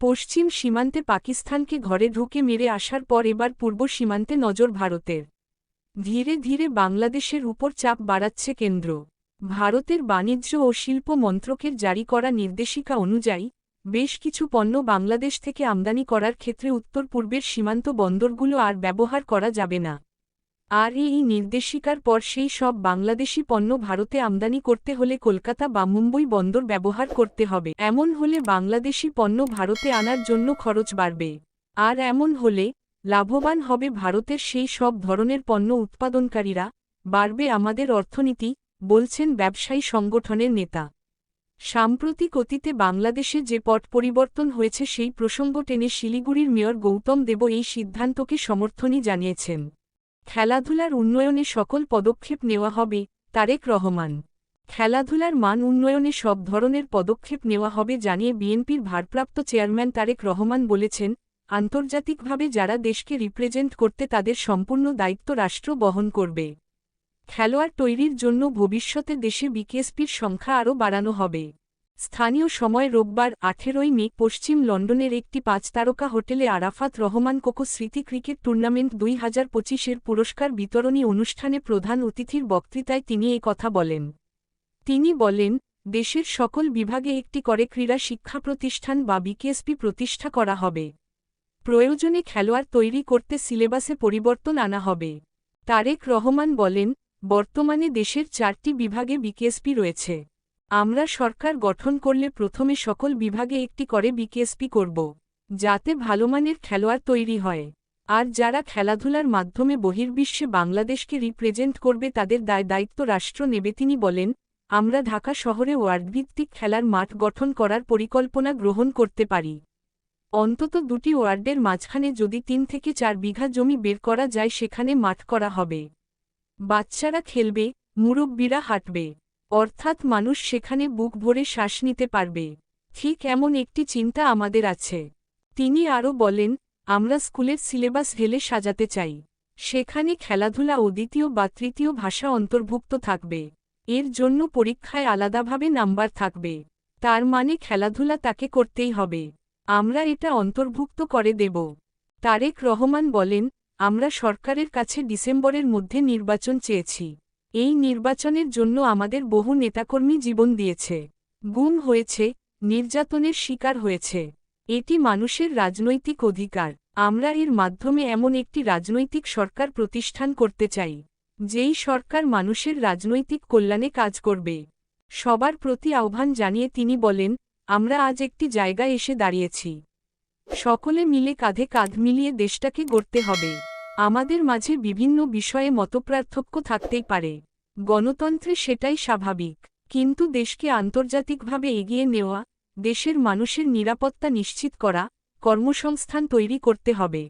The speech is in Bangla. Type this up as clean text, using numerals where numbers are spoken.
পশ্চিম সীমান্তে পাকিস্তানকে ঘরে ঢুকে মেরে আসার পর এবার পূর্ব সীমান্তে নজর ভারতের। ধীরে ধীরে বাংলাদেশের উপর চাপ বাড়াচ্ছে কেন্দ্র। ভারতের বাণিজ্য ও শিল্প মন্ত্রকের জারি করা নির্দেশিকা অনুযায়ী বেশ কিছু পণ্য বাংলাদেশ থেকে আমদানি করার ক্ষেত্রে উত্তর পূর্বের সীমান্ত বন্দরগুলো আর ব্যবহার করা যাবে না। আর এই নির্দেশিকার পর সেই সব বাংলাদেশি পণ্য ভারতে আমদানি করতে হলে কলকাতা বা মুম্বই বন্দর ব্যবহার করতে হবে। এমন হলে বাংলাদেশি পণ্য ভারতে আনার জন্য খরচ বাড়বে। আর এমন হলে লাভবান হবে ভারতের সেই সব ধরনের পণ্য উৎপাদনকারীরা, বাড়বে আমাদের অর্থনীতি, বলছেন ব্যবসায়ী সংগঠনের নেতা। সাম্প্রতিক অতীতে বাংলাদেশে যে পট পরিবর্তন হয়েছে সেই প্রসঙ্গ টেনে শিলিগুড়ির মেয়র গৌতম দেব এই সিদ্ধান্তকে সমর্থনই জানিয়েছেন। খেলাধুলার উন্নয়নে সকল পদক্ষেপ নেওয়া হবে, তারেক রহমান। খেলাধুলার মান উন্নয়নে সব ধরনের পদক্ষেপ নেওয়া হবে জানিয়ে বিএনপির ভারপ্রাপ্ত চেয়ারম্যান তারেক রহমান বলেছেন, আন্তর্জাতিকভাবে যারা দেশকে রিপ্রেজেন্ট করতে তাদের সম্পূর্ণ দায়িত্ব রাষ্ট্র বহন করবে। খেলোয়াড় তৈরির জন্য ভবিষ্যতে দেশে বিকেএসপির সংখ্যা আরও বাড়ানো হবে। স্থানীয় সময় রোববার 18 মে পশ্চিম লন্ডনের একটি 5 তারকা হোটেলে আরাফাত রহমান কোকো স্মৃতি ক্রিকেট টুর্নামেন্ট 2025-এর পুরস্কার বিতরণী অনুষ্ঠানে প্রধান অতিথির বক্তৃতায় তিনি এ কথা বলেন। তিনি বলেন, দেশের সকল বিভাগে একটি করে ক্রীড়া শিক্ষা প্রতিষ্ঠান বা বিকেএসপি প্রতিষ্ঠা করা হবে। প্রয়োজনে খেলোয়াড় তৈরি করতে সিলেবাসে পরিবর্তন আনা হবে। তারেক রহমান বলেন, বর্তমানে দেশের 4টি বিভাগে বিকেএসপি রয়েছে। আমরা সরকার গঠন করলে প্রথমে সকল বিভাগে একটি করে বিকেএসপি করব, যাতে ভালোমানের খেলোয়াড় তৈরি হয়। আর যারা খেলাধুলার মাধ্যমে বহির্বিশ্বে বাংলাদেশকে রিপ্রেজেন্ট করবে তাদের দায়িত্ব রাষ্ট্র নেবে। তিনি বলেন, আমরা ঢাকা শহরে ওয়ার্ডভিত্তিক খেলার মাঠ গঠন করার পরিকল্পনা গ্রহণ করতে পারি। অন্তত 2টি ওয়ার্ডের মাঝখানে যদি 3 থেকে 4 বিঘা জমি বের করা যায় সেখানে মাঠ করা হবে। বাচ্চারা খেলবে, মুরব্বীরা হাঁটবে, অর্থাৎ মানুষ সেখানে বুক ভরে শ্বাস নিতে পারবে। ঠিক এমন একটি চিন্তা আমাদের আছে। তিনি আরও বলেন, আমরা স্কুলের সিলেবাস ঢেলে সাজাতে চাই। সেখানে খেলাধুলা ও দ্বিতীয় বা তৃতীয় ভাষা অন্তর্ভুক্ত থাকবে। এর জন্য পরীক্ষায় আলাদাভাবে নাম্বার থাকবে। তার মানে খেলাধুলা তাকে করতেই হবে। আমরা এটা অন্তর্ভুক্ত করে দেব। তারেক রহমান বলেন, আমরা সরকারের কাছে ডিসেম্বরের মধ্যে নির্বাচন চেয়েছি। এই নির্বাচনের জন্য আমাদের বহু নেতাকর্মী জীবন দিয়েছে, গুম হয়েছে, নির্যাতনের শিকার হয়েছে। এটি মানুষের রাজনৈতিক অধিকার। আমরা এর মাধ্যমে এমন একটি রাজনৈতিক সরকার প্রতিষ্ঠান করতে চাই, যেই সরকার মানুষের রাজনৈতিক কল্যাণে কাজ করবে। সবার প্রতি আহ্বান জানিয়ে তিনি বলেন, আমরা আজ একটি জায়গায় এসে দাঁড়িয়েছি। সকলে মিলে কাঁধে কাঁধ মিলিয়ে দেশটাকে গড়তে হবে। আমাদের মাঝে বিভিন্ন বিষয়ে মতপার্থক্য থাকতেই পারে, গণতন্ত্রে সেটাই স্বাভাবিক। কিন্তু দেশকে আন্তর্জাতিকভাবে এগিয়ে নেওয়া, দেশের মানুষের নিরাপত্তা নিশ্চিত করা, কর্মসংস্থান তৈরি করতে হবে।